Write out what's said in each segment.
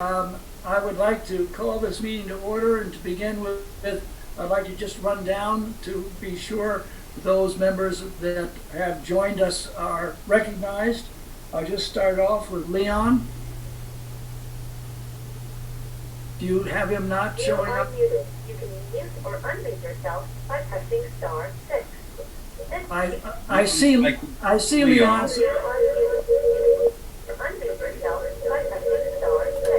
I would like to call this meeting to order, and to begin with, I'd like to just run down to be sure those members that have joined us are recognized. I'll just start off with Leon. Do you have him not showing up? You can mute or unmute yourself by pressing star 6. I see Leon. You are unmuted. You can unmute yourself by pressing star 6.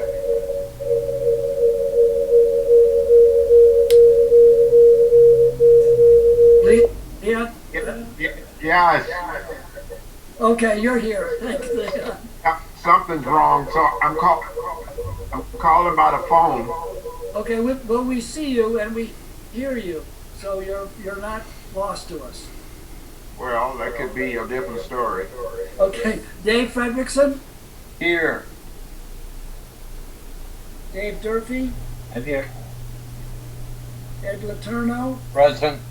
Leon? Yes. Okay, you're here. Thanks, Leon. Something's wrong, so I'm calling by the phone. Okay, well, we see you and we hear you, so you're not lost to us. Well, that could be a different story. Okay, Dave Fredrickson, Here. Dave Durfee, I'm here. Ed Letourneau, Present.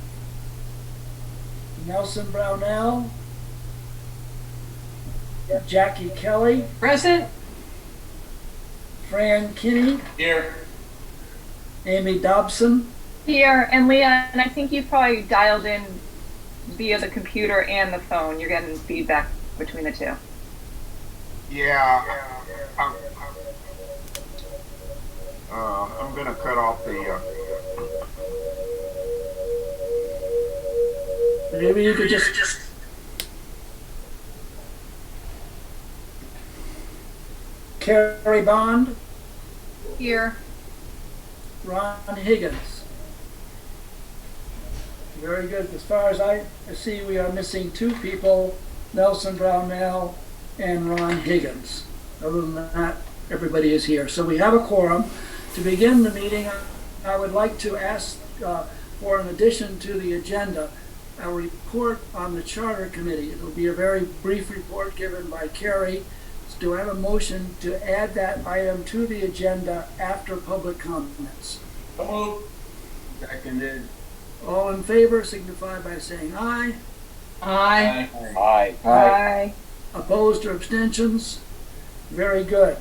Nelson Brownell, Jackie Kelly, Present. Fran Kinney, Here. Amy Dobson. Here. And Leah, and I think you probably dialed in via the computer and the phone. You're getting feedback between the two. Yeah. I'm gonna cut off the. Maybe you could just Carrie Bond, Here. Ron Higgins. Very good. As far as I see, we are missing two people, Nelson Brownell and Ron Higgins. Other than that, everybody is here. So we have a quorum. To begin the meeting, I would like to ask for an addition to the agenda, a report on the Charter Committee. It will be a very brief report given by Carrie. Do I have a motion to add that item to the agenda after public comments? Seconded. All in favor signify by saying aye. Aye. Aye. Aye. Opposed or abstentions? Very good.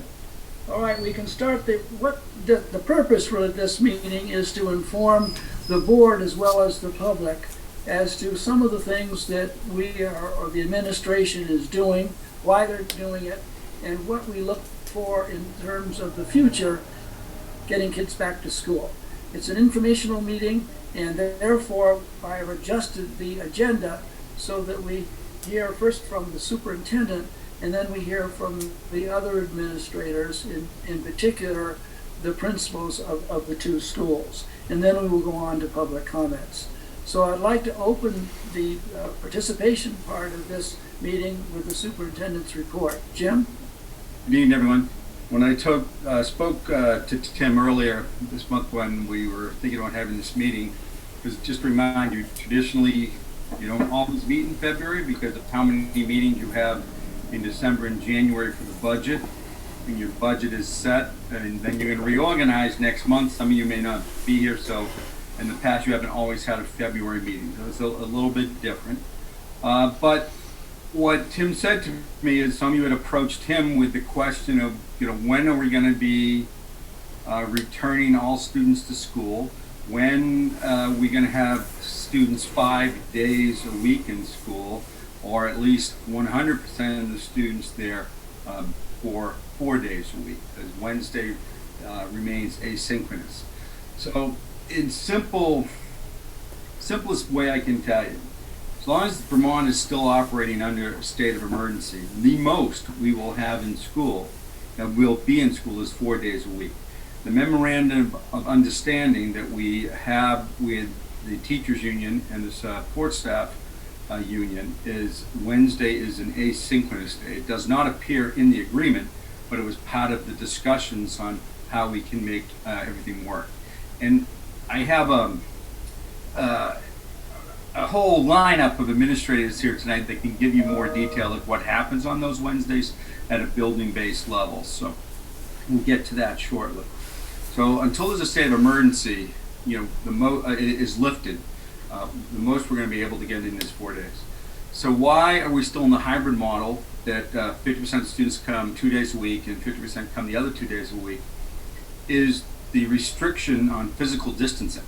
All right, we can start. The purpose for this meeting is to inform the board as well as the public as to some of the things that we are, or the administration is doing, why they're doing it, and what we look for in terms of the future getting kids back to school. It's an informational meeting, and therefore I have adjusted the agenda so that we hear first from the superintendent, and then we hear from the other administrators, in particular the principals of the two schools, and then we will go on to public comments. So I'd like to open the participation part of this meeting with the superintendent's report. Jim? Good evening, everyone. When I spoke to Tim earlier this month when we were thinking about having this meeting, because just to remind you, traditionally you don't always meet in February because of how many meetings you have in December and January for the budget. When your budget is set, and then you're going to reorganize next month. Some of you may not be here, so in the past you haven't always had a February meeting. So it's a little bit different. But what Tim said to me is some of you had approached him with the question of, when are we going to be returning all students to school? When are we going to have students 5 days a week in school, or at least 100% of the students there for 4 days a week, because Wednesday remains asynchronous. So in simplest way I can tell you, as long as Vermont is still operating under a state of emergency, the most we will have in school, that will be in school, is 4 days a week. The memorandum of understanding that we have with the teachers union and the support staff union is Wednesday is an asynchronous day. It does not appear in the agreement, but it was part of the discussions on how we can make everything work. And I have a whole lineup of administrators here tonight that can give you more detail of what happens on those Wednesdays at a building-based level. So we'll get to that shortly. So until there's a state of emergency, is lifted, the most we're going to be able to get in is 4 days. So why are we still in the hybrid model that 50% of students come 2 days a week and 50% come the other 2 days a week? is the restriction on physical distancing.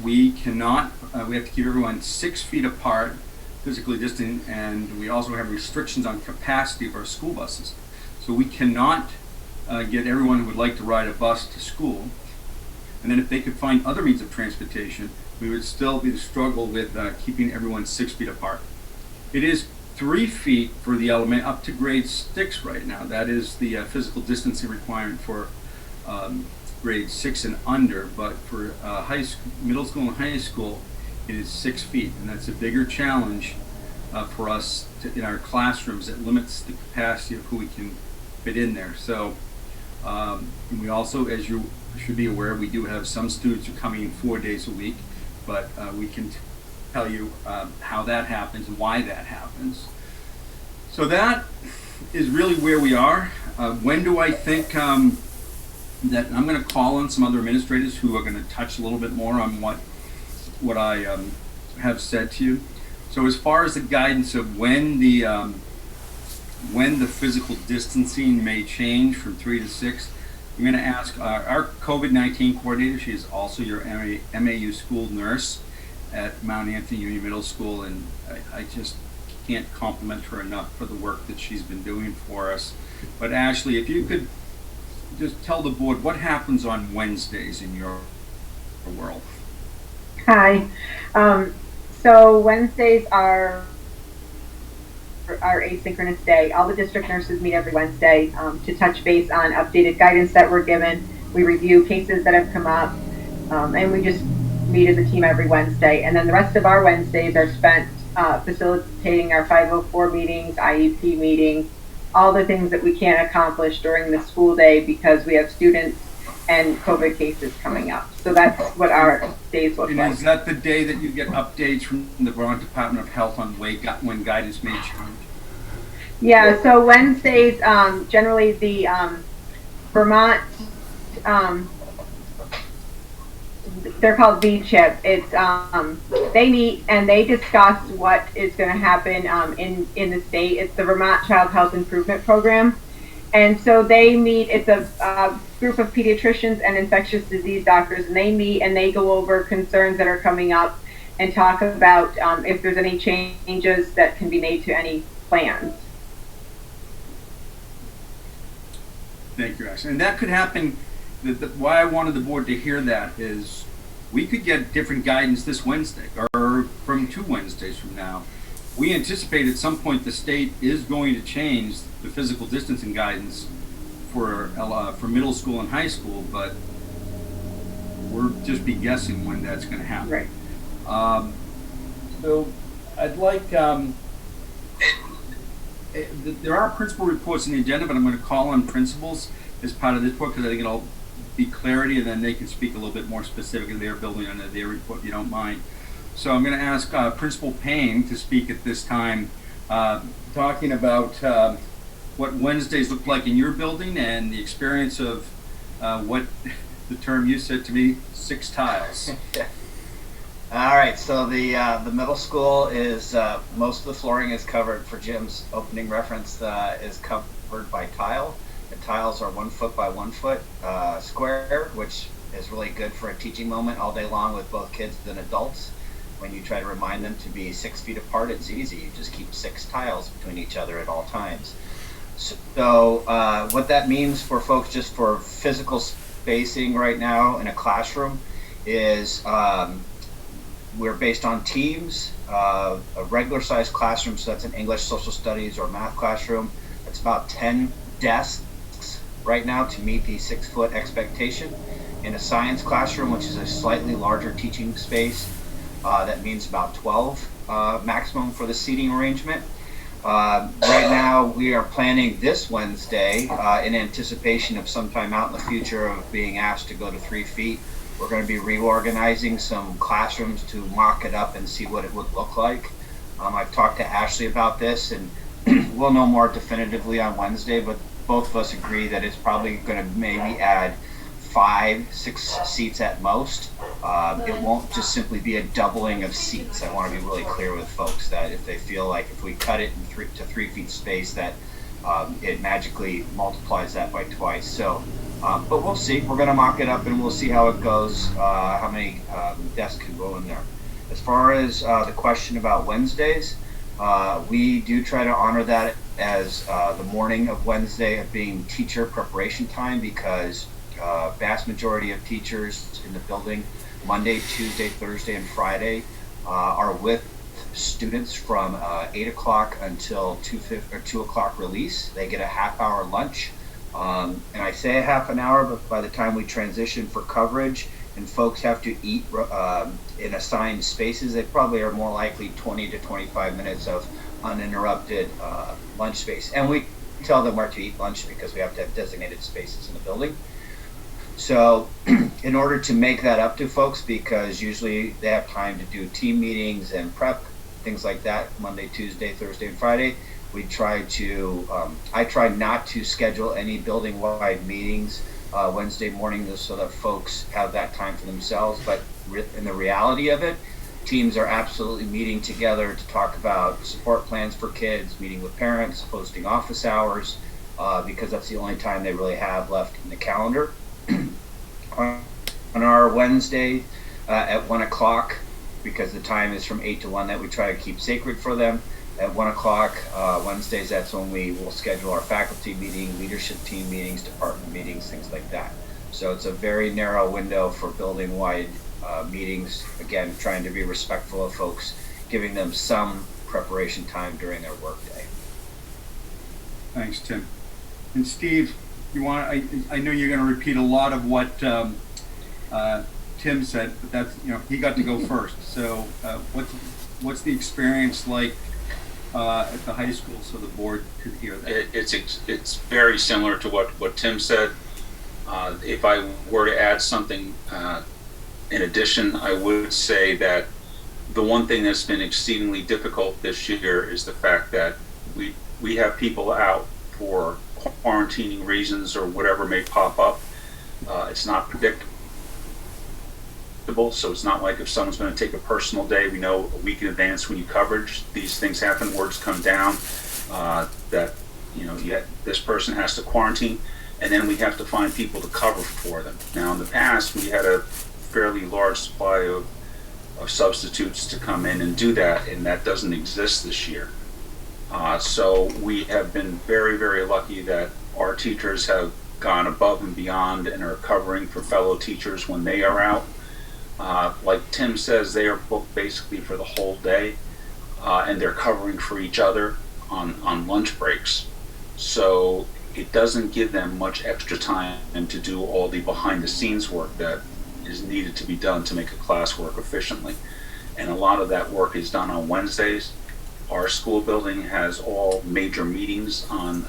We cannot, we have to keep everyone 6 feet apart, physically distant, and we also have restrictions on capacity of our school buses. So we cannot get everyone who would like to ride a bus to school. And then if they could find other means of transportation, we would still be the struggle with keeping everyone 6 feet apart. It is 3 feet for the element up to grade 6 right now. That is the physical distancing requirement for grade 6 and under, but for middle school and high school, it is 6 feet, and that's a bigger challenge for us in our classrooms. It limits the capacity of who we can fit in there. So and we also, as you should be aware, we do have some students who are coming in 4 days a week, but we can tell you how that happens and why that happens. So that is really where we are. When do I think that I'm going to call on some other administrators who are going to touch a little bit more on what I have said to you. So as far as the guidance of when the physical distancing may change from 3 to 6, I'm going to ask our COVID-19 coordinator. She is also your MAU school nurse at Mount Anthony Union Middle School, and I just can't compliment her enough for the work that she's been doing for us. But Ashley, if you could just tell the board what happens on Wednesdays in your world. Hi. So Wednesdays are asynchronous day. All the district nurses meet every Wednesday to touch base on updated guidance that we're given. We review cases that have come up, and we just meet as a team every Wednesday. And then the rest of our Wednesdays are spent facilitating our 504 meetings, IEP meetings, all the things that we can't accomplish during the school day because we have students and COVID cases coming up. So that's what our days look like. And is that the day that you get updates from the Vermont Department of Health on when guidance may change? Yeah, so Wednesdays, generally the Vermont, they're called VCHIP. It's they meet and they discuss what is going to happen in the state. It's the Vermont Child Health Improvement Program, and so they meet. It's a group of pediatricians and infectious disease doctors, and they meet and they go over concerns that are coming up and talk about if there's any changes that can be made to any plans. Thank you, Ashley. And that could happen. Why I wanted the board to hear that is we could get different guidance this Wednesday or from 2 Wednesdays from now. We anticipate at some point the state is going to change the physical distancing guidance for middle school and high school, but we're just be guessing when that's going to happen. Right. So I'd like, there are principal reports in the agenda, but I'm going to call on principals as part of this report because I think it'll be clarity, and then they can speak a little bit more specifically. They're building on their report, if you don't mind. So I'm going to ask Principal Payne to speak at this time, talking about what Wednesdays look like in your building and the experience of what the term you said to me, 6 tiles. All right, so the middle school is most of the flooring is covered. For Jim's opening reference, is covered by tile. The tiles are 1 foot by 1 foot square, which is really good for a teaching moment all day long with both kids and adults. When you try to remind them to be 6 feet apart, it's easy. You just keep 6 tiles between each other at all times. So what that means for folks just for physical spacing right now in a classroom is we're based on teams. A regular sized classroom, so that's an English, social studies, or math classroom. It's about 10 desks right now to meet the 6 foot expectation. In a science classroom, which is a slightly larger teaching space, that means about 12 maximum for the seating arrangement. Right now we are planning this Wednesday in anticipation of sometime out in the future of being asked to go to 3 feet. We're going to be reorganizing some classrooms to mock it up and see what it would look like. I've talked to Ashley about this, and we'll know more definitively on Wednesday, but both of us agree that it's probably going to maybe add 5-6 seats at most. It won't just simply be a doubling of seats. I want to be really clear with folks that if they feel like if we cut it in 3 feet space, that it magically multiplies that by twice. So But we'll see. We're going to mock it up and we'll see how it goes, how many desks can go in there. As far as the question about Wednesdays, we do try to honor that as the morning of Wednesday of being teacher preparation time, because vast majority of teachers in the building Monday, Tuesday, Thursday, and Friday are with students from 8 o'clock until 2 o'clock release. They get a half-hour lunch. And I say a half an hour, but by the time we transition for coverage and folks have to eat in assigned spaces, they probably are more likely 20 to 25 minutes of uninterrupted lunch space. And we tell them where to eat lunch because we have to have designated spaces in the building. So in order to make that up to folks, because usually they have time to do team meetings and prep, things like that, Monday, Tuesday, Thursday, and Friday, we try to, I try not to schedule any building-wide meetings Wednesday morning just so that folks have that time for themselves. But in the reality of it, teams are absolutely meeting together to talk about support plans for kids, meeting with parents, hosting office hours, because that's the only time they really have left in the calendar. On our Wednesday at 1 o'clock, because the time is from 8 to 1 that we try to keep sacred for them. At 1 o'clock Wednesdays, that's when we will schedule our faculty meeting, leadership team meetings, department meetings, things like that. So it's a very narrow window for building-wide meetings. Again, trying to be respectful of folks, giving them some preparation time during their workday. Thanks, Tim. And Steve, you want? I know you're going to repeat a lot of what Tim said, but that's, he got to go first. So what's the experience like at the high school, so the board could hear that? It's very similar to what Tim said. If I were to add something in addition, I would say that the one thing that's been exceedingly difficult this year is the fact that we have people out for quarantining reasons or whatever may pop up. It's not predictable, so it's not like if someone's going to take a personal day, we know a week in advance when you coverage, these things happen, words come down, that this person has to quarantine, and then we have to find people to cover for them. Now in the past, we had a fairly large supply of substitutes to come in and do that, and that doesn't exist this year. So we have been very, very lucky that our teachers have gone above and beyond and are covering for fellow teachers when they are out. Like Tim says, they are booked basically for the whole day, and they're covering for each other on lunch breaks. So it doesn't give them much extra time to do all the behind the scenes work that is needed to be done to make a class work efficiently. And a lot of that work is done on Wednesdays. Our school building has all major meetings on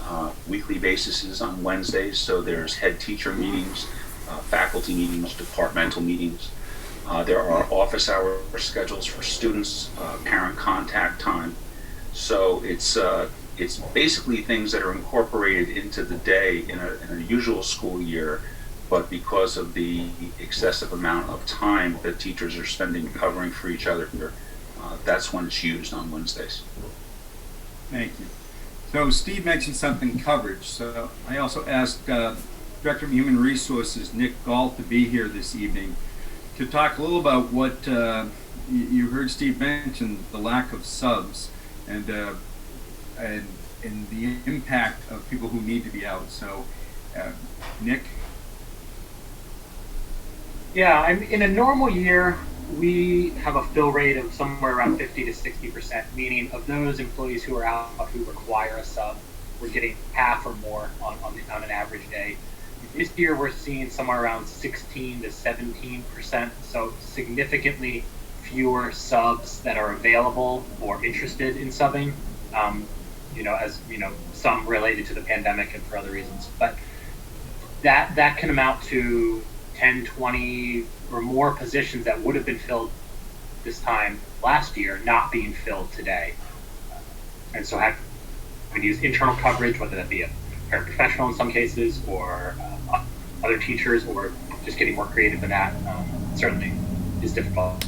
weekly basis on Wednesdays. So there's head teacher meetings, faculty meetings, departmental meetings. There are office hour schedules for students, parent contact time. So it's basically things that are incorporated into the day in a usual school year, but because of the excessive amount of time that teachers are spending covering for each other, that's when it's used on Wednesdays. Thank you. So Steve mentioned something, coverage. So I also asked Director of Human Resources, Nick Galt, to be here this evening to talk a little about what you heard Steve mention, the lack of subs and the impact of people who need to be out. So Nick? Yeah, in a normal year, we have a fill rate of somewhere around 50 to 60%, meaning of those employees who are out who require a sub, we're getting half or more on an average day. This year, we're seeing somewhere around 16 to 17%, so significantly fewer subs that are available or interested in subbing, some related to the pandemic and for other reasons. But that can amount to 10, 20 or more positions that would have been filled this time last year not being filled today. And so we use internal coverage, whether that be a paraprofessional in some cases or other teachers, or just getting more creative than that, certainly is difficult.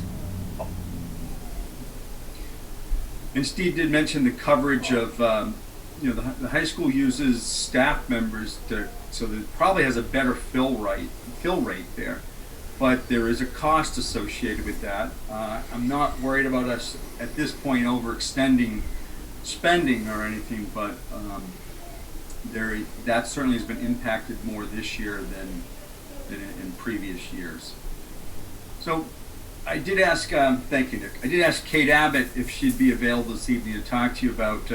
And Steve did mention the coverage of, the high school uses staff members to so that probably has a better fill rate there. But there is a cost associated with that. I'm not worried about us at this point overextending spending or anything, but that certainly has been impacted more this year than in previous years. So I did ask, thank you, Nick. I did ask Kate Abbott if she'd be available this evening to talk to you about,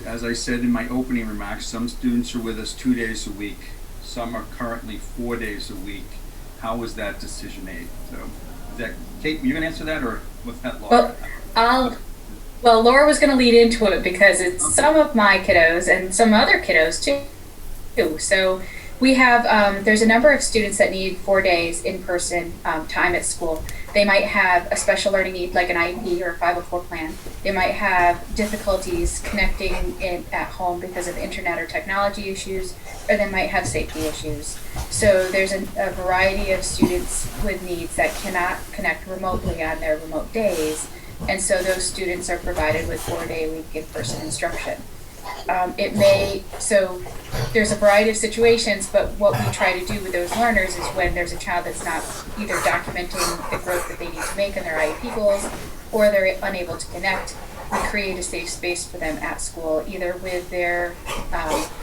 as I said in my opening remarks, some students are with us 2 days a week. Some are currently 4 days a week. How was that decision made? So, is that, Kate, you going to answer that, or was that Laura? Well, Laura was going to lead into it because it's some of my kiddos and some other kiddos too. So we have, there's a number of students that need 4 days in-person time at school. They might have a special learning need like an IEP or a 504 plan. They might have difficulties connecting at home because of internet or technology issues, or they might have safety issues. So there's a variety of students with needs that cannot connect remotely on their remote days. And so those students are provided with 4-day-a-week in-person instruction. So there's a variety of situations, but what we try to do with those learners is when there's a child that's not either documenting the growth that they need to make in their IEP goals, or they're unable to connect, we create a safe space for them at school, either with their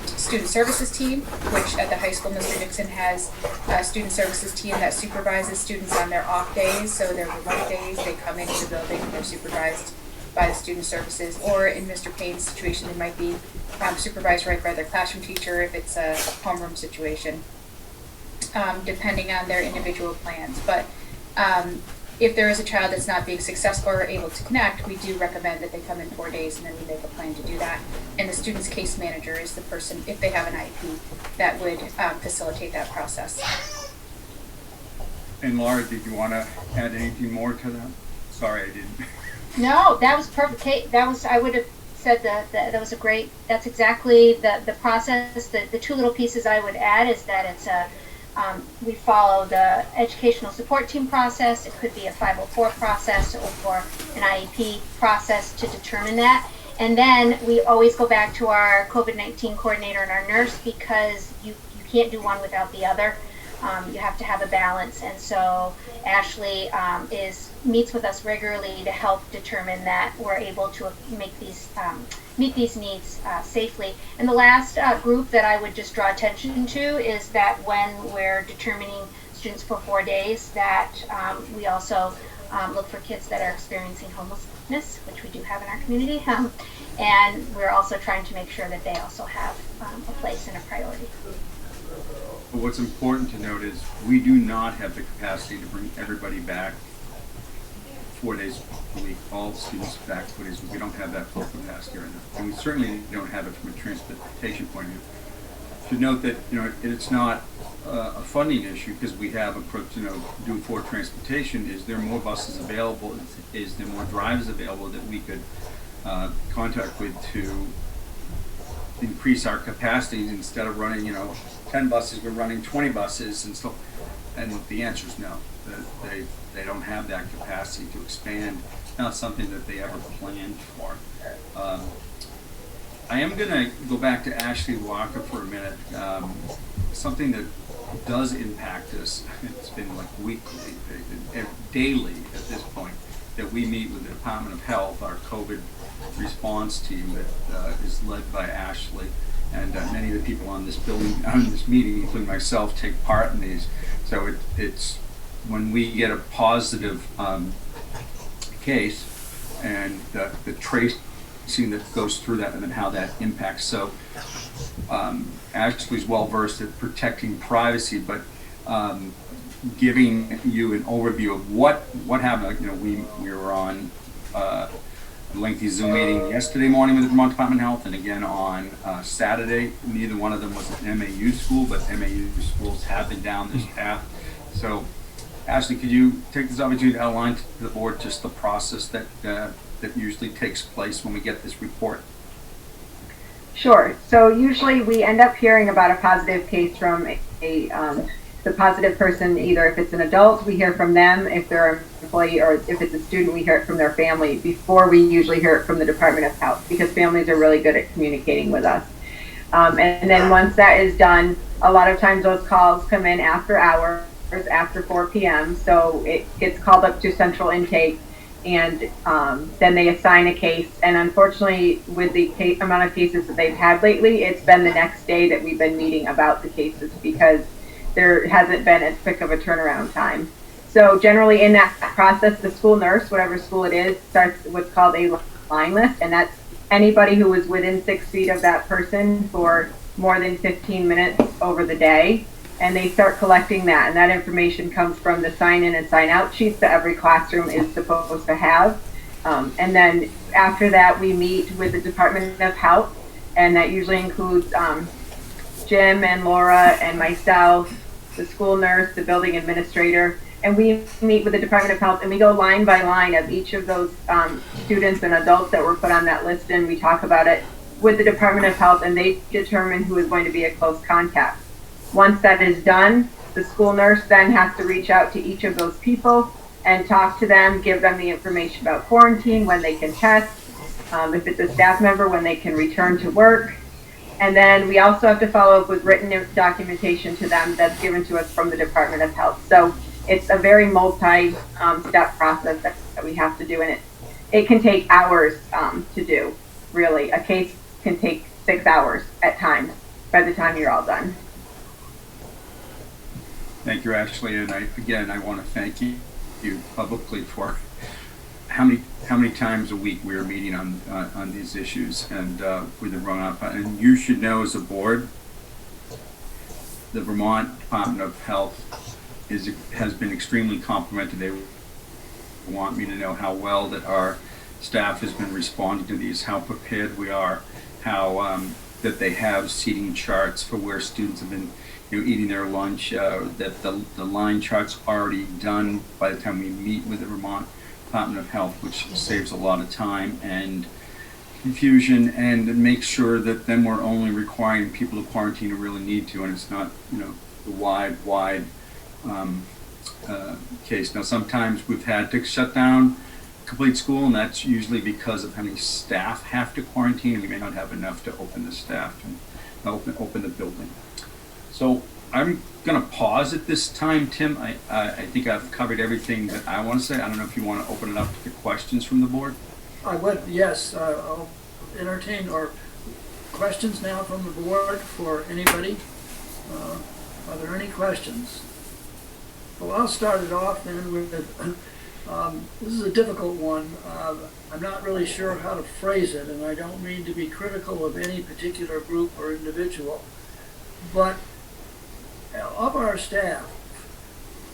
student services team, which at the high school, Mr. Dixon has a student services team that supervises students on their off days, so their remote days, they come into the building, they're supervised by the student services, or in Mr. Payne's situation, they might be supervised right by their classroom teacher if it's a homeroom situation, depending on their individual plans. But if there is a child that's not being successful or able to connect, we do recommend that they come in 4 days, and then we make a plan to do that. And the student's case manager is the person, if they have an IEP, that would facilitate that process. And Laura, did you want to add anything more to that? Sorry, I didn't. No, that was perfect, Kate. I would have said that was a great, that's exactly the process. The two little pieces I would add is that it's we follow the educational support team process. It could be a 504 process or an IEP process to determine that. And then we always go back to our COVID-19 coordinator and our nurse, because you can't do one without the other. You have to have a balance. And so Ashley meets with us regularly to help determine that we're able to make these meet these needs safely. And the last group that I would just draw attention to is that when we're determining students for 4 days, that we also look for kids that are experiencing homelessness, which we do have in our community, and we're also trying to make sure that they also have a place and a priority. But what's important to note is we do not have the capacity to bring everybody back 4 days a week, all students back 4 days a week. We don't have that full capacity right now. And we certainly don't have it from a transportation point of view. Should note that, it's not a funding issue, because we have approached, doing for transportation. Is there more buses available? Is there more drivers available that we could contact with to increase our capacity? Instead of running, 10 buses, we're running 20 buses and stuff. And the answer is no. They don't have that capacity to expand. It's not something that they ever planned for. I am going to go back to Ashley Walker for a minute. Something that does impact us, it's been like weekly, daily at this point, that we meet with the Department of Health, our COVID response team that is led by Ashley. And many of the people on this meeting, including myself, take part in these. So it's when we get a positive case, and the tracing that goes through that, and then how that impacts. So Ashley's well versed at protecting privacy, but giving you an overview of what happened. We were on a lengthy Zoom meeting yesterday morning with the Vermont Department of Health, and again on Saturday. Neither one of them was an MAU school, but MAU schools have been down this path. So, Ashley, could you take this opportunity to outline to the board just the process that usually takes place when we get this report? Sure. So usually we end up hearing about a positive case from the positive person. Either if it's an adult, we hear from them. If they're an employee, or if it's a student, we hear it from their family before we usually hear it from the Department of Health, because families are really good at communicating with us. And then once that is done, a lot of times those calls come in after hours, after 4 p.m. So it gets called up to central intake, and then they assign a case. And unfortunately, with the amount of cases that they've had lately, it's been the next day that we've been meeting about the cases because there hasn't been as quick of a turnaround time. So generally in that process, the school nurse, whatever school it is, starts what's called a line list, and that's anybody who was within 6 feet of that person for more than 15 minutes over the day. And they start collecting that, and that information comes from the sign in and sign out sheets that every classroom is supposed to have. And then after that, we meet with the Department of Health, and that usually includes Jim and Laura and myself, the school nurse, the building administrator, and we meet with the Department of Health, and we go line by line of each of those students and adults that were put on that list, and we talk about it with the Department of Health, and they determine who is going to be a close contact. Once that is done, the school nurse then has to reach out to each of those people and talk to them, give them the information about quarantine, when they can test, if it's a staff member, when they can return to work. And then we also have to follow up with written documentation to them that's given to us from the Department of Health. So it's a very multi-step process that we have to do, and it can take hours to do, really. A case can take 6 hours at times by the time you're all done. Thank you, Ashley, and I want to thank you publicly for how many times a week we are meeting on these issues and with the run-up. And you should know, as a board, the Vermont Department of Health has been extremely complimented. They want me to know how well that our staff has been responding to these, how prepared we are, how that they have seating charts for where students have been eating their lunch, that the line chart's already done by the time we meet with the Vermont Department of Health, which saves a lot of time and confusion, and makes sure that then we're only requiring people to quarantine who really need to, and it's not, the wide case. Now, sometimes we've had to shut down complete school, and that's usually because of how many staff have to quarantine, and we may not have enough to open the staff and open the building. So I'm going to pause at this time, Tim. I think I've covered everything that I want to say. I don't know if you want to open it up to questions from the board. I would, yes. I'll entertain or questions now from the board for anybody. Are there any questions? Well, I'll start it off then with, this is a difficult one. I'm not really sure how to phrase it, and I don't mean to be critical of any particular group or individual, but of our staff,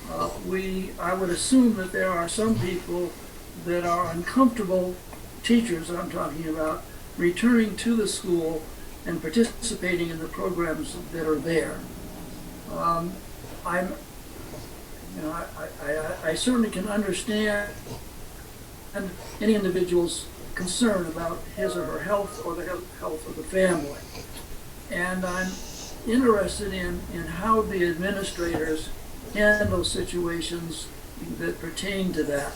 I would assume that there are some people that are uncomfortable, teachers I'm talking about, returning to the school and participating in the programs that are there. I certainly can understand any individual's concern about his or her health or the health of the family. And I'm interested in how the administrators handle situations that pertain to that.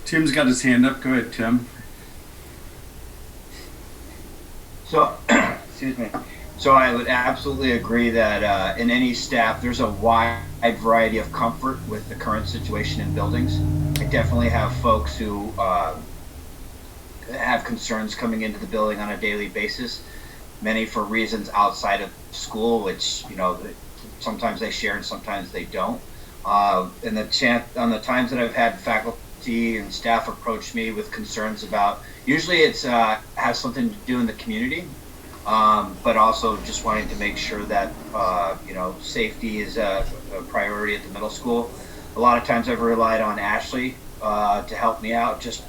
Tim's got his hand up. Go ahead, Tim. So, excuse me. So I would absolutely agree that in any staff, there's a wide variety of comfort with the current situation in buildings. I definitely have folks who have concerns coming into the building on a daily basis, many for reasons outside of school, which, sometimes they share and sometimes they don't. And on the times that I've had faculty and staff approach me with concerns about, usually it's has something to do in the community, but also just wanting to make sure that safety is a priority at the middle school. A lot of times I've relied on Ashley to help me out, just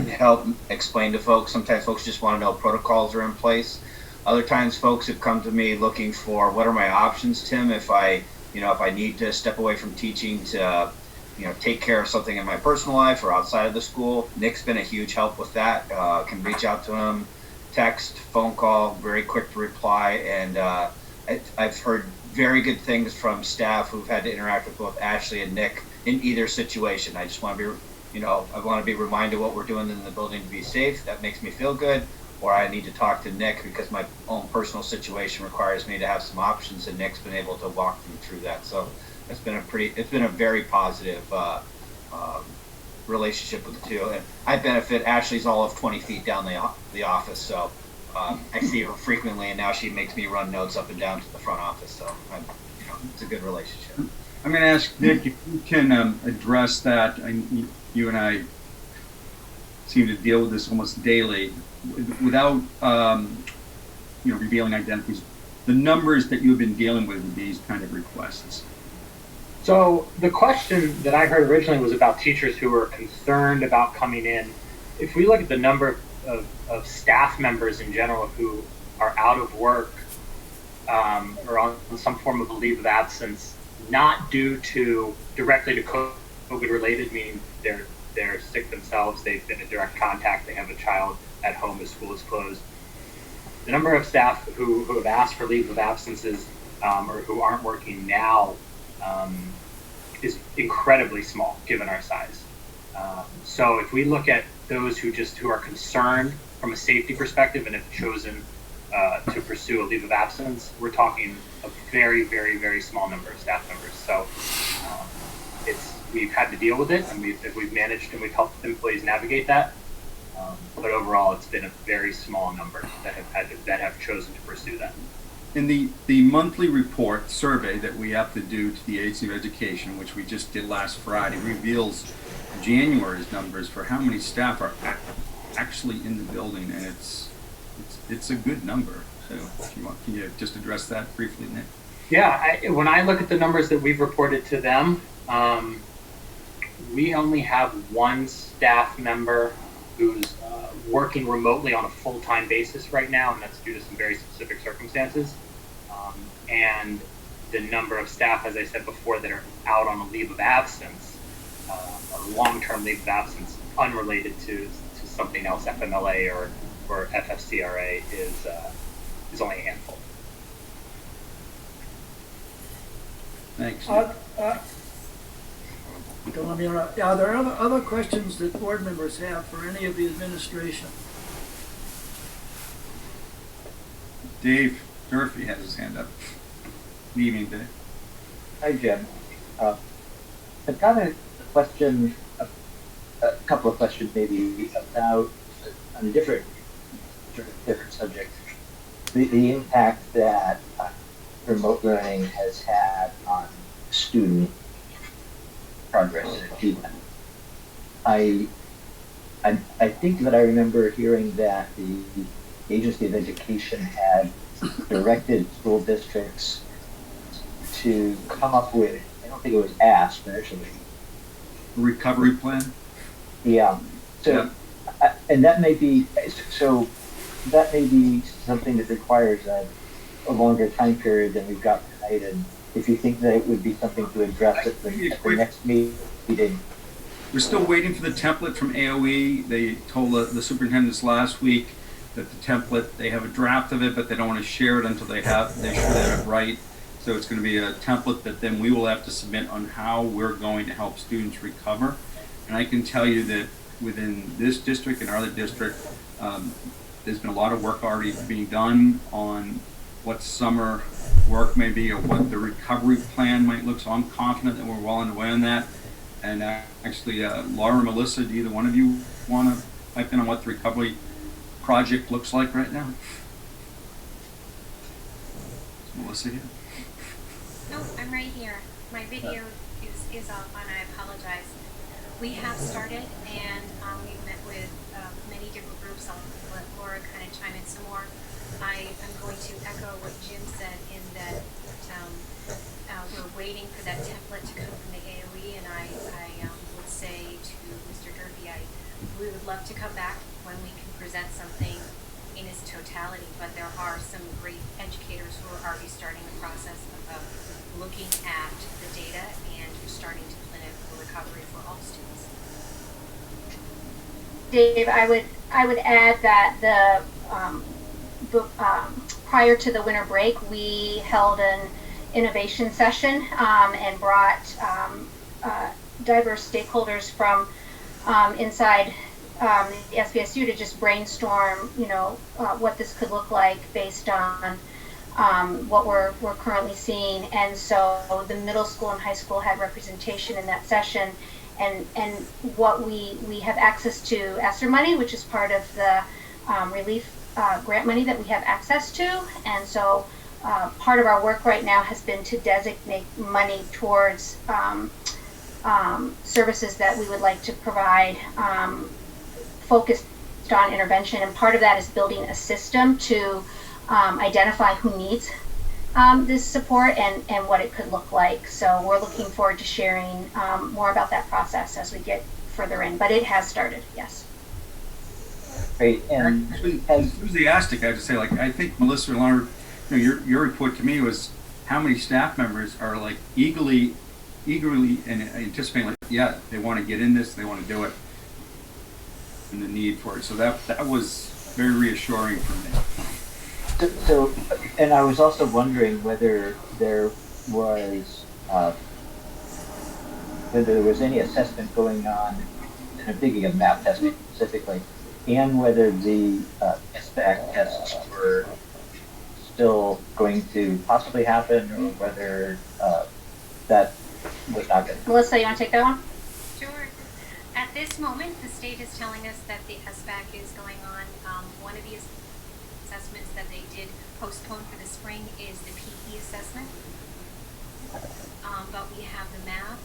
help explain to folks. Sometimes folks just want to know protocols are in place. Other times folks have come to me looking for, what are my options, Tim, if I need to step away from teaching to take care of something in my personal life or outside of the school. Nick's been a huge help with that. Can reach out to him, text, phone call, very quick to reply. And I've heard very good things from staff who've had to interact with both Ashley and Nick in either situation. I just want to be, I want to be reminded what we're doing in the building to be safe. That makes me feel good. or I need to talk to Nick because my own personal situation requires me to have some options, and Nick's been able to walk them through that. So it's been a very positive relationship with the two. And I benefit. Ashley's all of 20 feet down the office, so I see her frequently, and now she makes me run notes up and down to the front office. So it's a good relationship. I'm going to ask Nick if you can address that. You and I seem to deal with this almost daily without revealing identities. The numbers that you've been dealing with these kind of requests. So the question that I heard originally was about teachers who were concerned about coming in. If we look at the number of staff members in general who are out of work or on some form of a leave of absence, not due to directly to COVID related, meaning they're sick themselves, they've been in direct contact, they have a child at home as school is closed. The number of staff who have asked for leave of absences or who aren't working now is incredibly small given our size. So if we look at those who are concerned from a safety perspective and have chosen to pursue a leave of absence, we're talking a very, very, very small number of staff members. So we've had to deal with it, and we've managed and we've helped employees navigate that. But overall, it's been a very small number that have chosen to pursue that. In the monthly report survey that we have to do to the Agency of Education, which we just did last Friday, reveals January's numbers for how many staff are actually in the building, and it's a good number. So if you want, can you just address that briefly, Nick? Yeah, when I look at the numbers that we've reported to them, we only have one staff member who's working remotely on a full-time basis right now, and that's due to some very specific circumstances. And the number of staff, as I said before, that are out on a leave of absence, a long-term leave of absence unrelated to something else, FMLA or FFCRA, is only a handful. Thanks. Don't let me interrupt. Are there other questions that board members have for any of the administration? Dave Durfee has his hand up. Good evening, Dave. Hi, Jim. I've got a question, a couple of questions maybe about on a different subject. The impact that remote learning has had on student progress and achievement. I think that I remember hearing that the Agency of Education had directed school districts to come up with, I don't think it was asked initially. Recovery plan? Yeah. So, yeah. And that may be something that requires a longer time period than we've got tonight. And if you think that it would be something to address at the next meeting. We're still waiting for the template from AOE. They told the superintendents last week that the template, they have a draft of it, but they don't want to share it until they're sure they have it right. So it's going to be a template that then we will have to submit on how we're going to help students recover. And I can tell you that within this district and our other district, there's been a lot of work already being done on what summer work may be or what the recovery plan might look. So I'm confident that we're well underway on that. And actually, Laura and Melissa, do either one of you want to pipe in on what the recovery project looks like right now? Is Melissa here? No, I'm right here. My video is off and I apologize. We have started and we've met with many different groups. I'll let Laura kind of chime in some more. I am going to echo what Jim said in that we're waiting for that template to come from the AOE, and I would say to Mr. Durfee, we would love to come back when we can present something in its totality, but there are some great educators who are already starting the process of looking at the data and starting to plan it for recovery for all students. Dave, I would add that prior to the winter break, we held an innovation session and brought diverse stakeholders from inside the SBSU to just brainstorm, what this could look like based on what we're currently seeing. And so the middle school and high school had representation in that session. And what we have access to ESSER money, which is part of the relief grant money that we have access to. And so part of our work right now has been to designate money towards services that we would like to provide focused on intervention. And part of that is building a system to identify who needs this support and what it could look like. So we're looking forward to sharing more about that process as we get further in, but it has started, yes. Great. And actually, enthusiastic, I have to say, like, I think Melissa Lerner, your report to me was how many staff members are like eagerly and anticipating, like, yeah, they want to get in this, they want to do it, and the need for it. So that was very reassuring for me. So, and I was also wondering whether there was any assessment going on, and I'm thinking of map testing specifically, and whether the SBAC tests were still going to possibly happen, or whether that was not going to. Melissa, you want to take that one? Sure. At this moment, the state is telling us that the SBAC is going on. One of the assessments that they did postpone for the spring is the PE assessment. But we have the math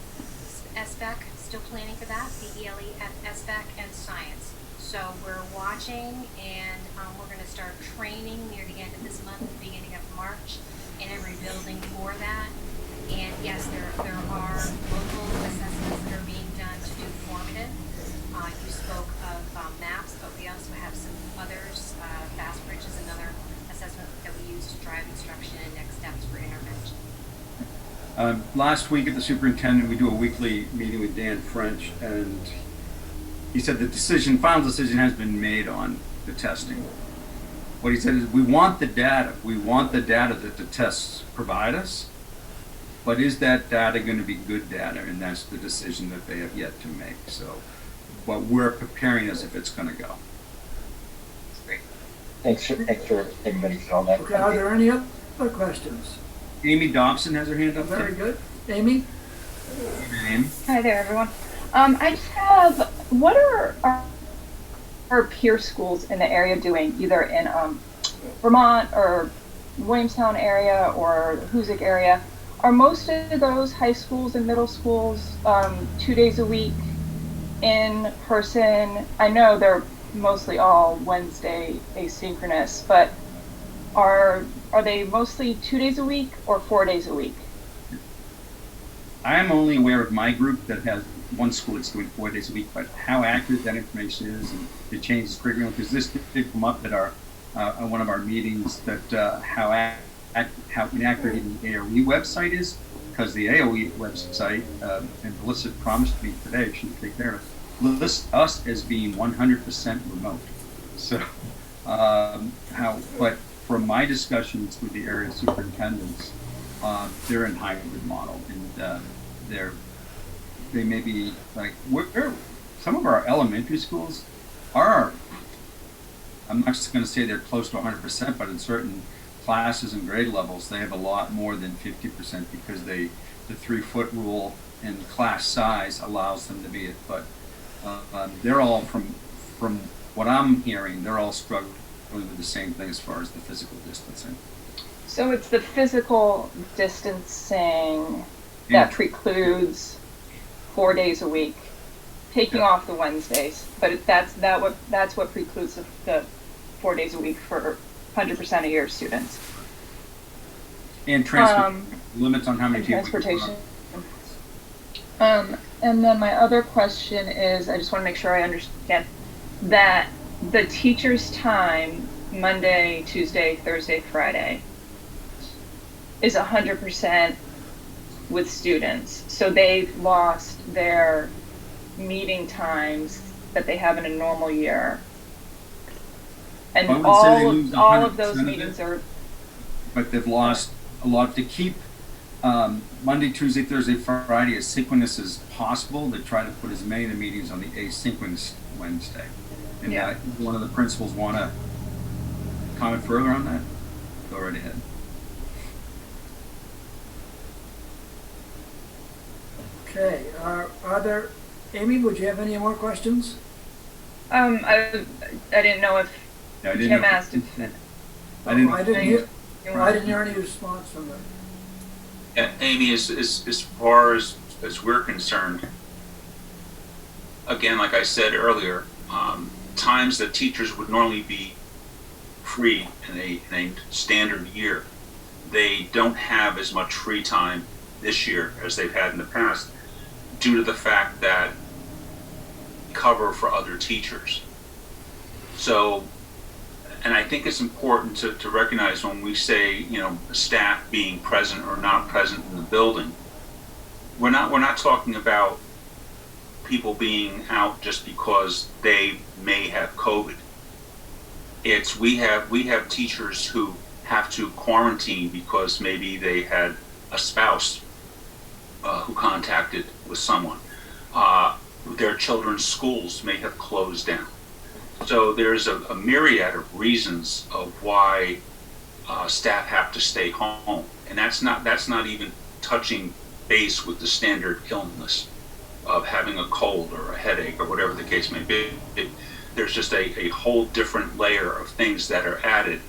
SBAC still planning for that, the ELE SBAC, and science. So we're watching, and we're going to start training near the end of this month, beginning of March, in every building for that. And yes, there are local assessments that are being done to do formative. You spoke of maps, but we also have some others. Fastbridge is another assessment that we use to drive instruction and next steps for intervention. Last week at the superintendent, we do a weekly meeting with Dan French, and he said the final decision has been made on the testing. What he said is, we want the data. We want the data that the tests provide us, but is that data going to be good data? And that's the decision that they have yet to make. So, but we're preparing as if it's going to go. Great. Thanks for everybody for all that. Okay, are there any other questions? Amy Dobson has her hand up. Very good. Amy? Amy? Hi there, everyone. I just have, what are our peer schools in the area doing, either in Vermont or Williamstown area or the Hoosick area? Are most of those high schools and middle schools 2 days a week in person? I know they're mostly all Wednesday asynchronous, but are they mostly 2 days a week or 4 days a week? I am only aware of my group that has one school that's doing 4 days a week, but how accurate that information is, and it changes frequently, because this did come up at our one of our meetings, that how inaccurate even the AOE website is, because the AOE website, and Melissa promised me today she would take care of it, lists us as being 100% remote. So, but from my discussions with the area superintendents, they're in hybrid model, and they may be like, some of our elementary schools are, I'm not just going to say they're close to 100%, but in certain classes and grade levels, they have a lot more than 50%, because the 3-foot rule and class size allows them to be it. But they're all, from what I'm hearing, they're all struggling with the same thing as far as the physical distancing. So it's the physical distancing that precludes 4 days a week, taking off the Wednesdays, but that's what precludes the 4 days a week for 100% of your students. And limits on how many people. Transportation. And then my other question is, I just want to make sure I understand that the teacher's time, Monday, Tuesday, Thursday, Friday, is 100% with students. So they've lost their meeting times that they have in a normal year. And all of those meetings are. But they've lost a lot to keep Monday, Tuesday, Thursday, Friday, as synchronous as possible. They try to put as many of the meetings on the asynchronous Wednesday. And Yeah. one of the principals want to comment further on that? Go right ahead. Okay, are there, Amy, would you have any more questions? I didn't know if Yeah, I didn't Tim know- asked if. I didn't. I didn't hear any response from them. Yeah, Amy, as far as we're concerned, again, like I said earlier, times that teachers would normally be free in a standard year, they don't have as much free time this year as they've had in the past due to the fact that cover for other teachers. So, and I think it's important to recognize when we say, you know, staff being present or not present in the building, we're not talking about people being out just because they may have COVID. It's we have teachers who have to quarantine because maybe they had a spouse who contacted with someone. Their children's schools may have closed down. So there's a myriad of reasons of why staff have to stay home, and that's not even touching base with the standard illness of having a cold or a headache or whatever the case may be. There's just a whole different layer of things that are added,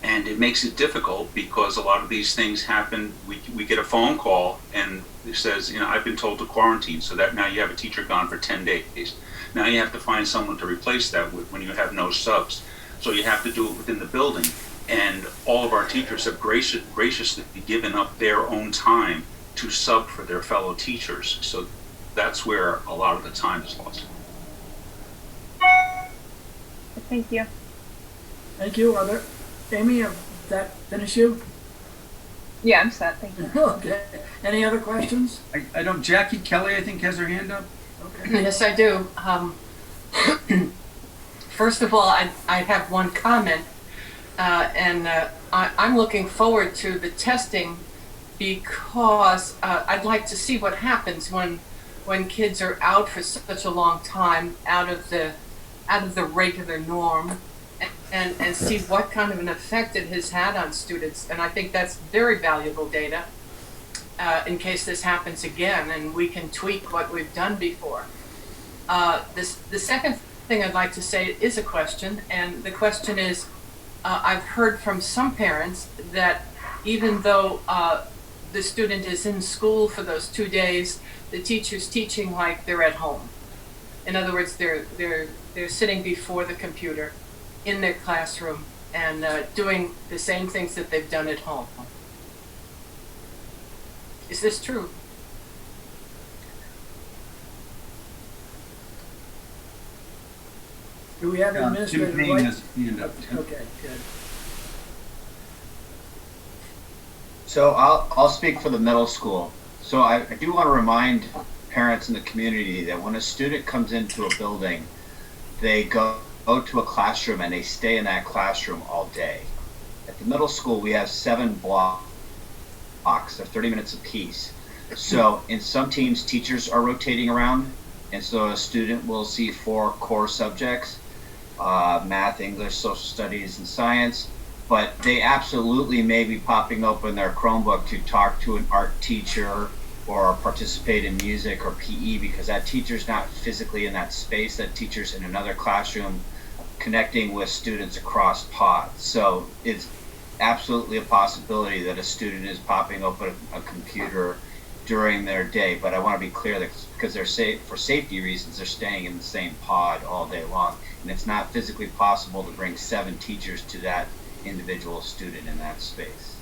and it makes it difficult because a lot of these things happen. We get a phone call and it says, you know, I've been told to quarantine, so that now you have a teacher gone for 10 days. Now you have to find someone to replace that with when you have no subs. So you have to do it within the building. And all of our teachers have graciously given up their own time to sub for their fellow teachers. So that's where a lot of the time is lost. Thank you. Thank you. Are there, Amy, did that finish you? Yeah, I'm set. Thank you. Okay. Any other questions? I don't. Jackie Kelly, I think, has her hand up. Okay. Yes, I do. First of all, I have one comment, I'm looking forward to the testing because I'd like to see what happens when kids are out for such a long time, out of the regular norm, and see what kind of an effect it has had on students. And I think that's very valuable data in case this happens again, and we can tweak what we've done before. The second thing I'd like to say is a question, and the question is, I've heard from some parents that even though the student is in school for those 2 days, the teacher's teaching like they're at home. In other words, they're sitting before the computer in their classroom and doing the same things that they've done at home. Is this true? Do we have Tim administrative Payne right? has his hand up. Tim. Okay, good. So I'll speak for the middle school. So I do want to remind parents in the community that when a student comes into a building, they go to a classroom and they stay in that classroom all day. At the middle school, we have 7 blocks. They're 30 minutes apiece. So in some teams, teachers are rotating around, and so a student will see 4 core subjects, math, English, social studies, and science. But they absolutely may be popping open their Chromebook to talk to an art teacher or participate in music or PE because that teacher's not physically in that space. That teacher's in another classroom connecting with students across pods. So it's absolutely a possibility that a student is popping open a computer during their day. But I want to be clear that because they're safe, for safety reasons, they're staying in the same pod all day long. And it's not physically possible to bring 7 teachers to that individual student in that space.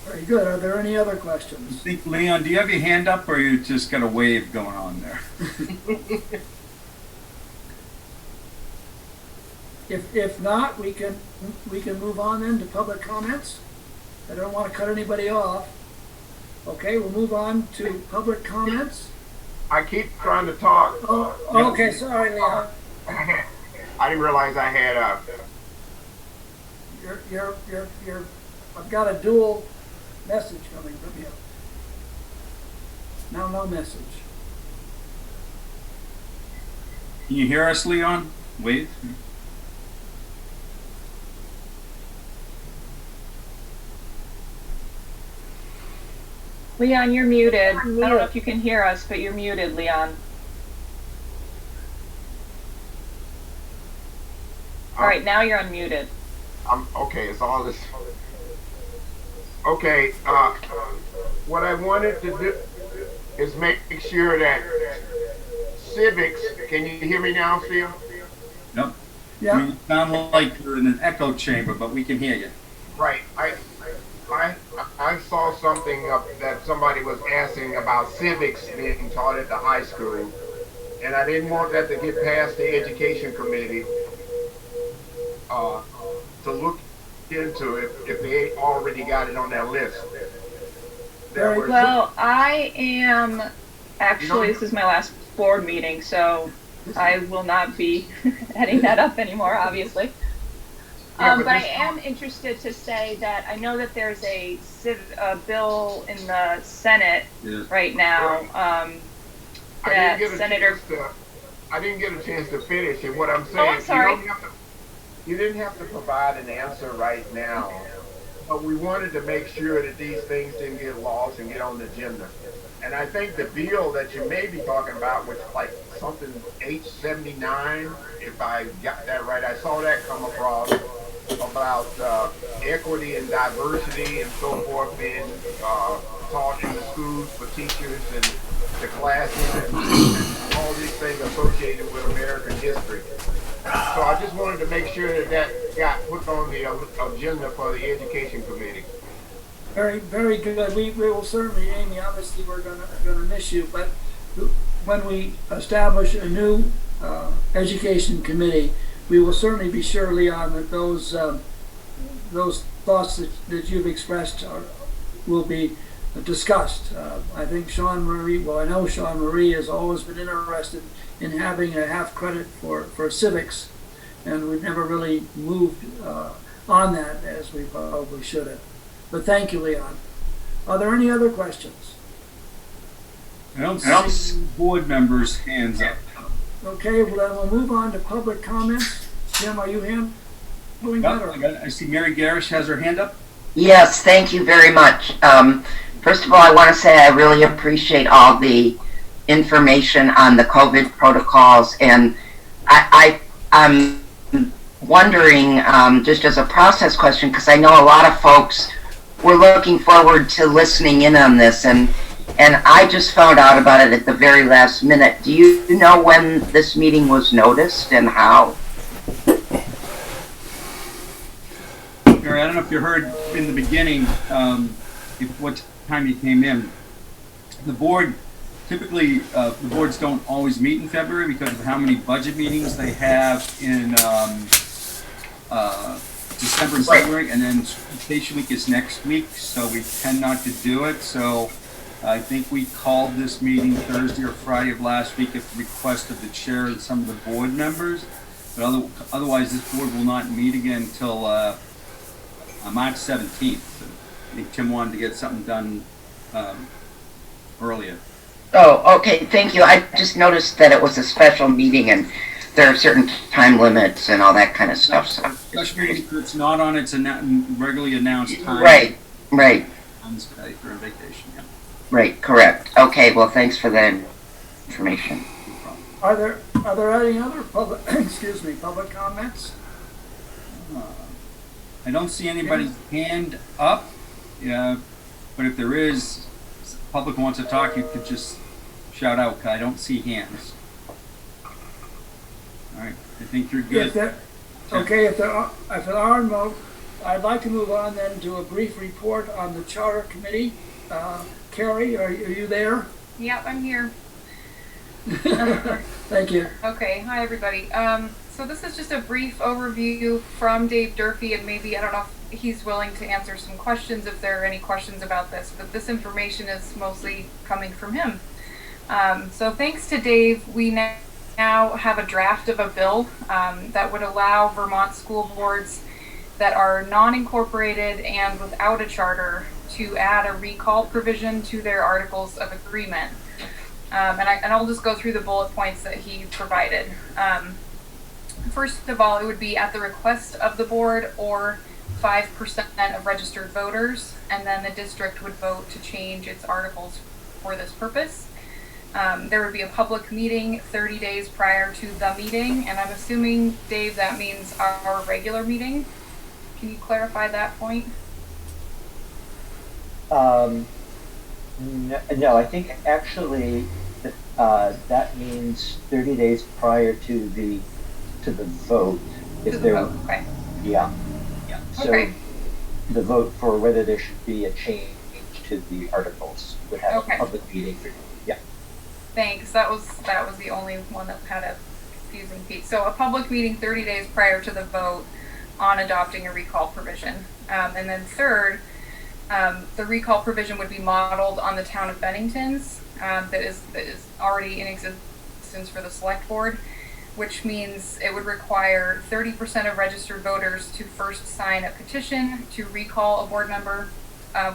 Very good. Are there any other I questions? think, Leon, do you have your hand up or you just got a wave going on there? If not, we can move on then to public comments. I don't want to cut anybody off. Okay, we'll move on to public comments. I keep trying to talk. Oh, okay, sorry, Leon. I didn't realize I had I've got a dual message coming from you. Now no message. Can you hear us, Leon? Wait. Leon, you're muted. I don't know if you can hear us, but you're muted, Leon. All right, now you're unmuted. I'm okay. It's all this. Okay. What I wanted to do is make sure that civics. Can you hear me now, Phil? Nope. Yeah. You sound like you're in an echo chamber, but we can hear you. Right. I saw something that somebody was asking about civics being taught at the high school, and I didn't want that to get past the education committee to look into it if they already got it on their list. Well, I am actually, this is my last board meeting, so I will not be heading that up anymore, obviously. But I am interested to say that I know that there's a bill in the Senate right now that Senator. I didn't get a chance to finish, and what I'm saying, I'm sorry. You didn't have to provide an answer right now, but we wanted to make sure that these things didn't get lost and get on the agenda. And I think the bill that you may be talking about, which like something H79, if I got that right, I saw that come across about equity and diversity and so forth being taught in the schools for teachers and the classes and all these things associated with American history. So I just wanted to make sure that that got put on the agenda for the Education Committee. Very, very good. We will certainly, Amy, obviously we're gonna miss you, but when we establish a new education committee, we will certainly be sure, Leon, that those thoughts that you've expressed will be discussed. I think Sean Marie, well, I know Sean Marie has always been interested in having a half credit for civics, and we've never really moved on that as we probably should have. But thank you, Leon. Are there any other questions? I don't see board members' hands up. Okay, well then we'll move on to public comments. Jim, are you handling that? Or? I see Mary Garish has her hand up. Yes, thank you very much. First of all, I want to say I really appreciate all the information on the COVID protocols, and I'm wondering, just as a process question, because I know a lot of folks were looking forward to listening in on this, and I just found out about it at the very last minute. Do you know when this meeting was noticed and how? Mary, I don't know if you heard in the beginning what time you came in. The board, typically, the boards don't always meet in February because of how many budget meetings they have in December and February, and then Vacation Week is next week, so we tend not to do it. So I think we called this meeting Thursday or Friday of last week at the request of the chair and some of the board members. But otherwise, this board will not meet again until March 17th. I think Tim wanted to get something done earlier. Oh, okay, thank you. I just noticed that it was a special meeting and there are certain time limits and all that kind of stuff. So Special meeting, it's not on its regularly announced time. Right, right. On this day for a vacation, yeah. Right, correct. Okay, well, thanks for that information. Are there any other public public comments? I don't see anybody's hand up. Yeah, but if there is, public wants to talk, you could just shout out, 'cause I don't see hands. All right, I think you're good. If there are no, I'd like to move on then to a brief report on the Charter Committee. Carrie, are you there? Yep, I'm here. Thank you. Okay, hi everybody. So this is just a brief overview from Dave Durfee, and maybe, I don't know if he's willing to answer some questions if there are any questions about this, but this information is mostly coming from him. So thanks to Dave, we now have a draft of a bill that would allow Vermont school boards that are non-incorporated and without a charter to add a recall provision to their articles of agreement. And I'll just go through the bullet points that he provided. First of all, it would be at the request of the board or 5% of registered voters, and then the district would vote to change its articles for this purpose. There would be a public meeting 30 days prior to the meeting, and I'm assuming, Dave, that means our regular meeting. Can you clarify that point? No, I think actually that means 30 days prior to the vote. If there, okay. Yeah. So okay. The vote for whether there should be a change to the articles would have a public meeting. Yeah. Thanks. That was the only one that had a confusing piece. So a public meeting 30 days prior to the vote on adopting a recall provision. And then third, the recall provision would be modeled on the town of Bennington's that is already in existence for the select board, which means it would require 30% of registered voters to first sign a petition to recall a board member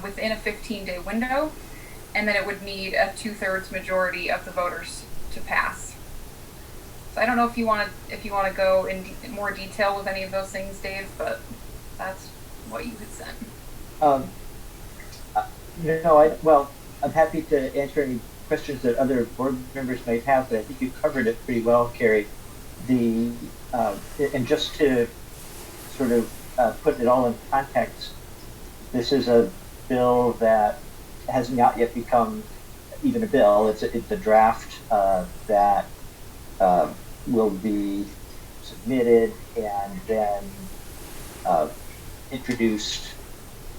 within a 15-day window, and then it would need a 2/3 majority of the voters to pass. So I don't know if you want to go in more detail with any of those things, Dave, but that's what you had sent. Well, I'm happy to answer any questions that other board members might have, but I think you covered it pretty well, Carrie. And just to sort of put it all in context, this is a bill that has not yet become even a bill. It's a draft that will be submitted and then introduced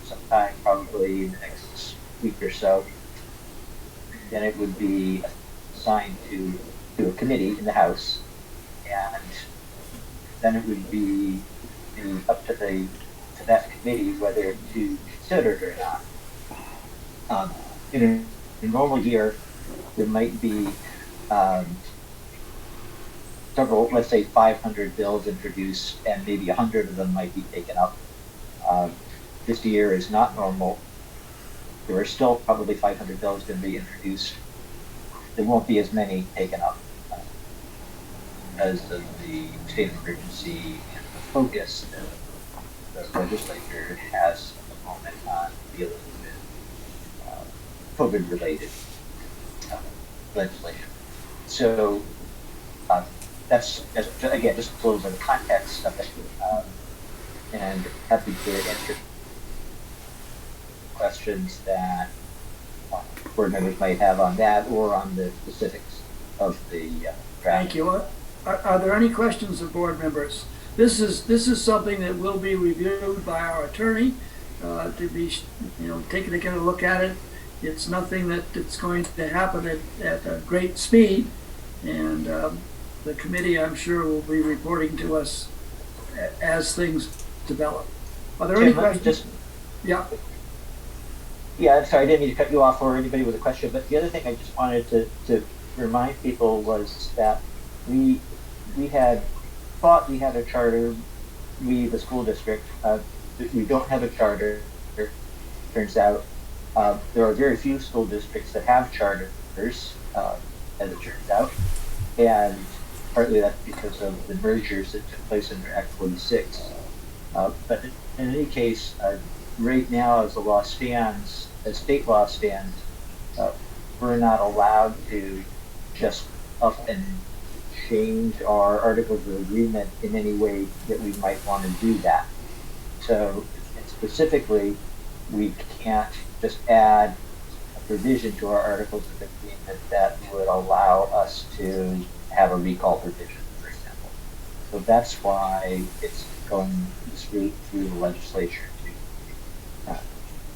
sometime probably in the next week or so. Then it would be assigned to a committee in the House, and then it would be up to that committee whether to consider it or not. In a normal year, there might be several, let's say 500 bills introduced, and maybe 100 of them might be taken up. This year is not normal. There are still probably 500 bills going to be introduced. There won't be as many taken up because of the state of emergency and the focus that the legislature has at the moment on dealing with COVID-related legislation. So that's again just a little bit of context of it, and happy to answer questions that board members might have on that or on the specifics of the draft. Thank you. Are there any questions of board members? This is something that will be reviewed by our attorney to be taking a look at it. It's nothing that's going to happen at a great speed, and the committee, I'm sure, will be reporting to us as things develop. Are there any questions? Yeah. Yeah, I'm sorry, I didn't mean to cut you off or anybody with a question, but the other thing I just wanted to remind people was that we had thought we had a charter, the school district. We don't have a charter, turns out. There are very few school districts that have charters, as it turns out, and partly that's because of the mergers that took place under Act 46. But in any case, right now, as the law stands, as state law stands, we're not allowed to just up and change our articles of agreement in any way that we might want to do that. So, specifically, we can't just add a provision to our articles of agreement that would allow us to have a recall provision, for example. So that's why it's going through the legislature to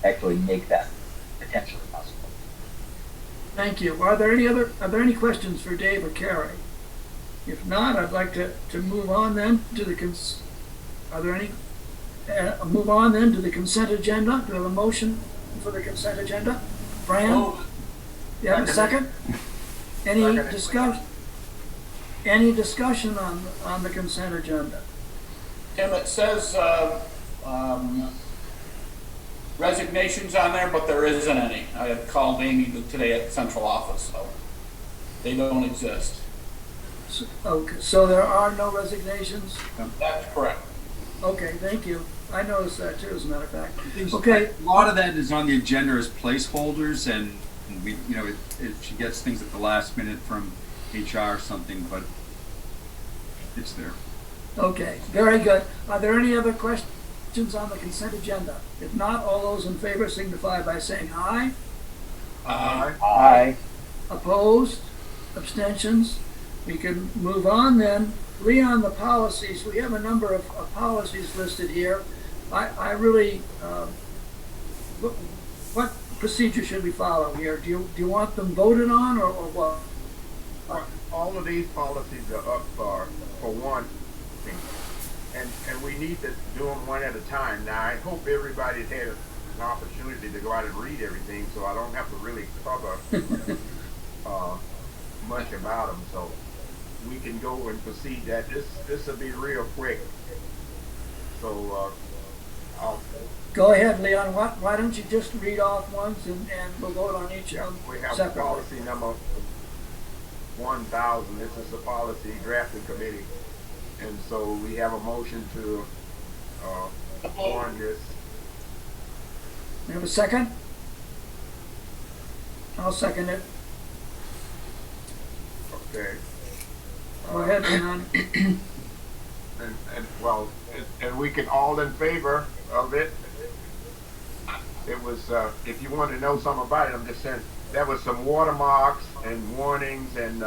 actually make that potentially possible. Thank you. Are there any questions for Dave or Carrie? If not, I'd like to move on then to the move on then to the consent agenda. Do we have a motion for the consent agenda? Fran? Oh. You have a second? Any discussion? Any discussion on the consent agenda? Tim, it says resignations on there, but there isn't any. I had called Amy today at central office, so they don't exist. Okay, so there are no resignations? That's correct. Okay, thank you. I noticed that too, as a matter of fact. Okay. A lot of that is on the agenda as placeholders, and we, you know, she gets things at the last minute from HR or something, but it's there. Okay, very good. Are there any other questions on the consent agenda? If not, all those in favor signify by saying aye. Aye. Aye. Opposed? Abstentions? We can move on then. Leon, the policies, we have a number of policies listed here. I really, what procedure should we follow here? Do you want them voted on or what? All of these policies are up for one, and we need to do them one at a time. Now, I hope everybody's had an opportunity to go out and read everything, so I don't have to really cover much about them. So we can go and proceed that. This will be real quick. So I'll go ahead, Leon. Why don't you just read off ones and we'll vote on each of them we have separately. policy number 1000. This is the policy drafting committee, and so we have a motion to warn this. We have a second? I'll second it. Okay. Go ahead, Leon. And we can all in favor of it. It was, if you want to know something about it, I'm just saying, there was some watermarks and warnings and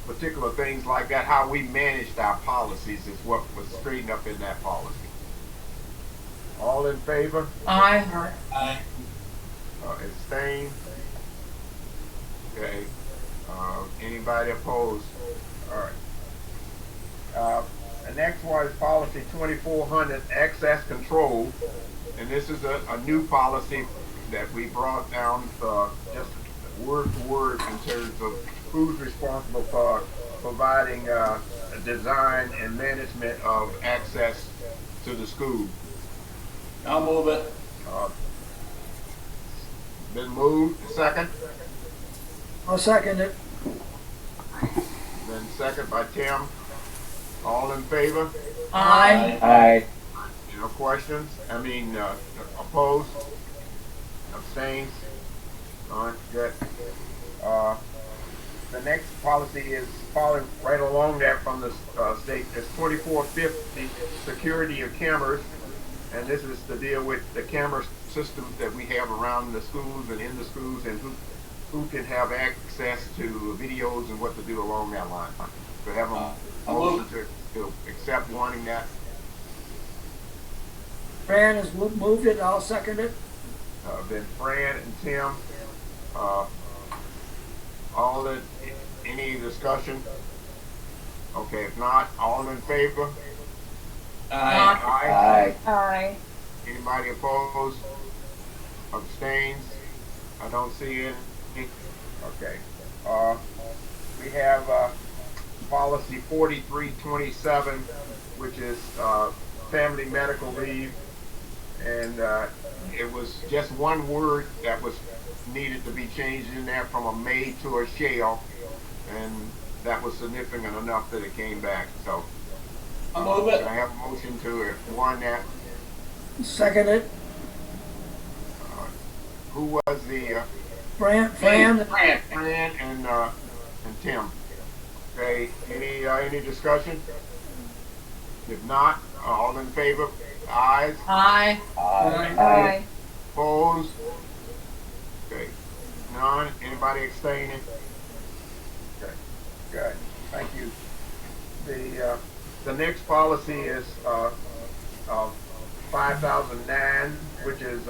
particular things like that. How we managed our policies is what was straightened up in that policy. All in favor? Aye. Aye. Abstain? Okay. Anybody opposed? All right. The next one is policy 2400, access control. And this is a new policy that we brought down just word for word in terms of who's responsible for providing design and management of access to the school. I'll move it. Been moved. Second? I'll second it. Then second by Tim. All in favor? Aye. Aye. No questions? Opposed? Abstains? None? Good. The next policy is following right along that from the state. It's 2450, security of cameras. And this is to deal with the camera systems that we have around the schools and in the schools, and who can have access to videos and what to do along that line. To have a motion to accept wanting that. Fran has moved it, I'll second it. Then Fran and Tim, any discussion? Okay, if not, all in favor? Aye. Aye. Aye. Anybody opposed? Abstains? I don't see any. Okay. We have policy 4327, which is family medical leave, and it was just one word that was needed to be changed in there from a may to a shall, and that was significant enough that it came back. So I'll move it. can I have a motion to warn that? Second it. Who was the Fran Fran and Tim? Okay, any discussion? If not, all in favor? Ayes? Aye. Aye. Opposed? Okay, none? Anybody abstaining? Okay, good, thank you. The next policy is 5009, which is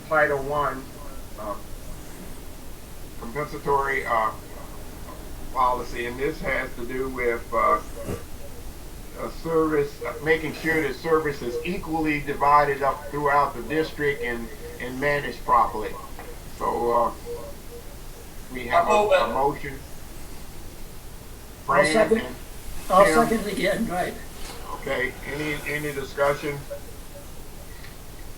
Title I, compensatory policy, and this has to do with making sure that service is equally divided up throughout the district and managed properly. So we have a motion. I'll Fran second. and I'll Tim. second it again, right? Okay, any discussion?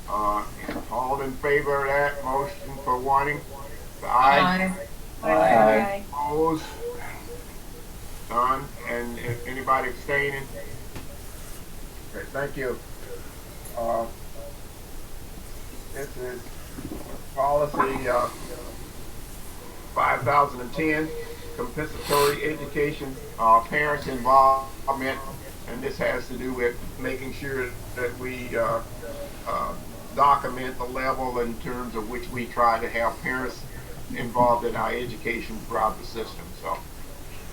All in favor of that motion for warning? Aye. Aye. Opposed? None, and anybody abstaining? Okay, thank you. This is policy 5010, compensatory education, parents' involvement, and this has to do with making sure that we document the level in terms of which we try to have parents involved in our education throughout the system. So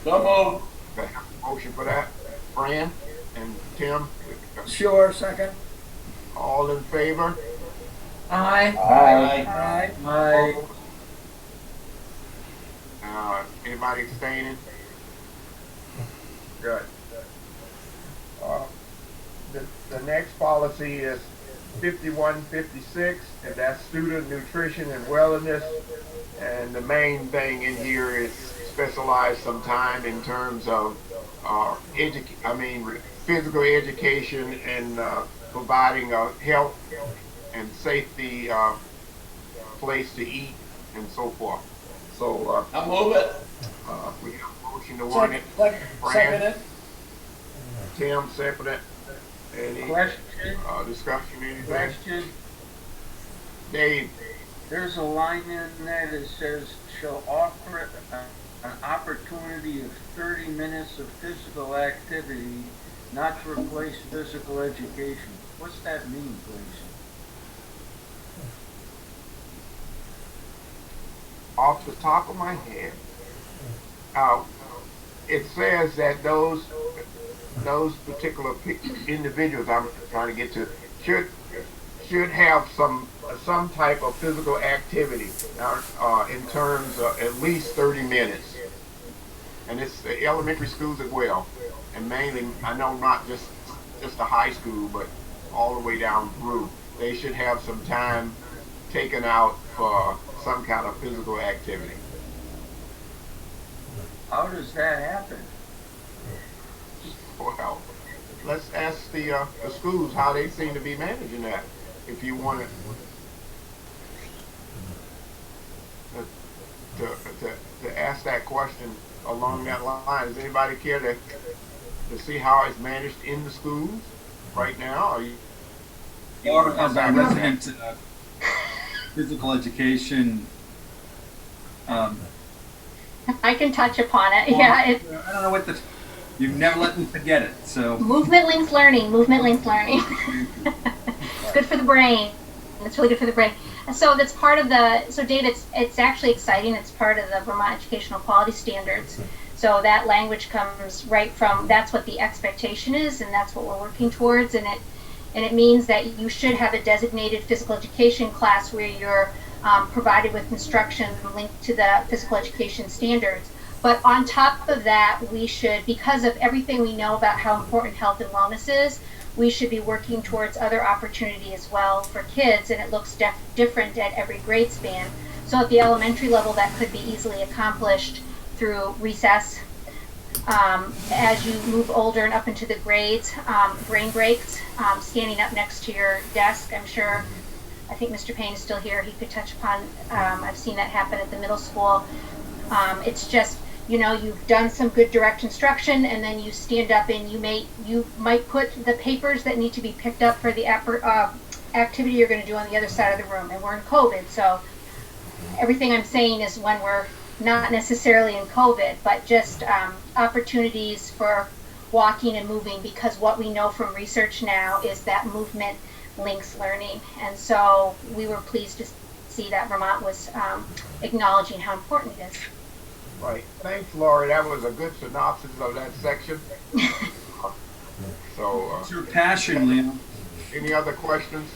So moved. okay, motion for that. Fran and Tim, Sure, second. all in favor? Aye. Aye. Aye. Anybody abstaining? Good. The next policy is 5156, and that's student nutrition and wellness. And the main thing in here is specialize some time in terms of physical education and providing a health and safety place to eat and so forth. So I'll move it. we have a motion to warn it. Second it. Tim, second it. Any Question, discussion, anything? question. Dave, There's a line in there that says, shall offer an opportunity of 30 minutes of physical activity, not to replace physical education. What's that mean, please? off the top of my head, it says that those particular individuals I'm trying to get to should have some type of physical activity in terms of at least 30 minutes, and it's the elementary schools as well, and mainly I know not just the high school, but all the way down through. They should have some time taken out for some kind of physical activity. How does that happen? Well, let's ask the schools how they seem to be managing that. If you want to ask that question along that line, does anybody care to see how it's managed in the schools right now? Or you Or as a resident physical education, I can touch upon it. Yeah, I don't know what you've never let me forget it, so. movement links learning. It's good for the brain. It's really good for the brain. And so that's part of so Dave, it's actually exciting. It's part of the Vermont Educational Quality Standards. So that language comes right from, that's what the expectation is, and that's what we're working towards. And it means that you should have a designated physical education class where you're provided with instruction linked to the physical education standards. But on top of that, we should, because of everything we know about how important health and wellness is, we should be working towards other opportunity as well for kids, and it looks different at every grade span. So at the elementary level, that could be easily accomplished through recess. As you move older and up into the grades, brain breaks, standing up next to your desk. I think Mr. Payne is still here. He could touch upon, I've seen that happen at the middle school. It's just, you've done some good direct instruction, and then you stand up and you might put the papers that need to be picked up for the activity you're going to do on the other side of the room. And we're in COVID, so everything I'm saying is when we're not necessarily in COVID, but just opportunities for walking and moving, because what we know from research now is that movement links learning. And so we were pleased to see that Vermont was acknowledging how important it is. Right. Thanks, Lori. That was a good synopsis of that section. So, It's your passion, Leo. any other questions?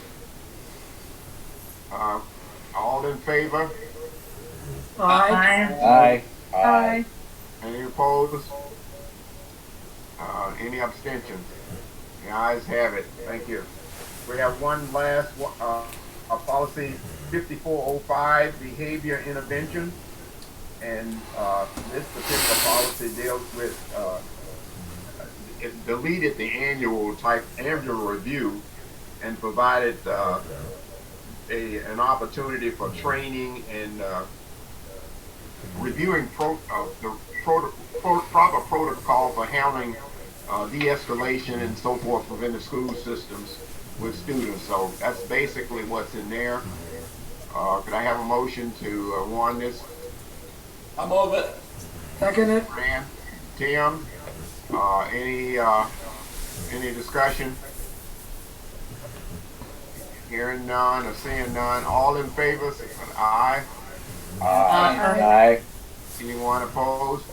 All in favor? Aye. Aye. Any opposed? Any abstentions? The ayes have it. Thank you. We have one last policy 5405, behavior intervention. And this particular policy deals with it deleted the annual review and provided an opportunity for training and reviewing the proper protocol for handling de-escalation and so forth within the school systems with students. So that's basically what's in there. Could I have a motion to warn this? I move it. Second it. Fran, Tim, any discussion? Hearing none or seeing none, all in favor, say aye. Aye. Anyone opposed?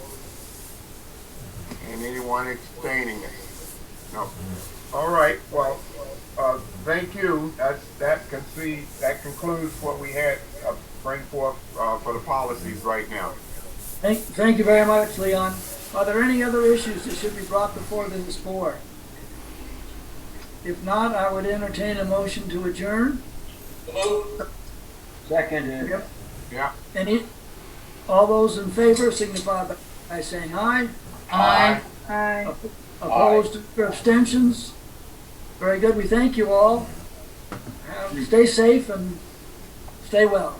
And anyone abstaining? No. All right. Well, thank you. That concludes what we had bring forth for the policies right now. Thank you very much, Leon. Are there any other issues that should be brought before this board? If not, I would entertain a motion to adjourn. Seconded. Yep. Yeah. All those in favor signify by saying aye. Aye. Aye. Opposed or abstentions? Very good. We thank you all. Stay safe and stay well.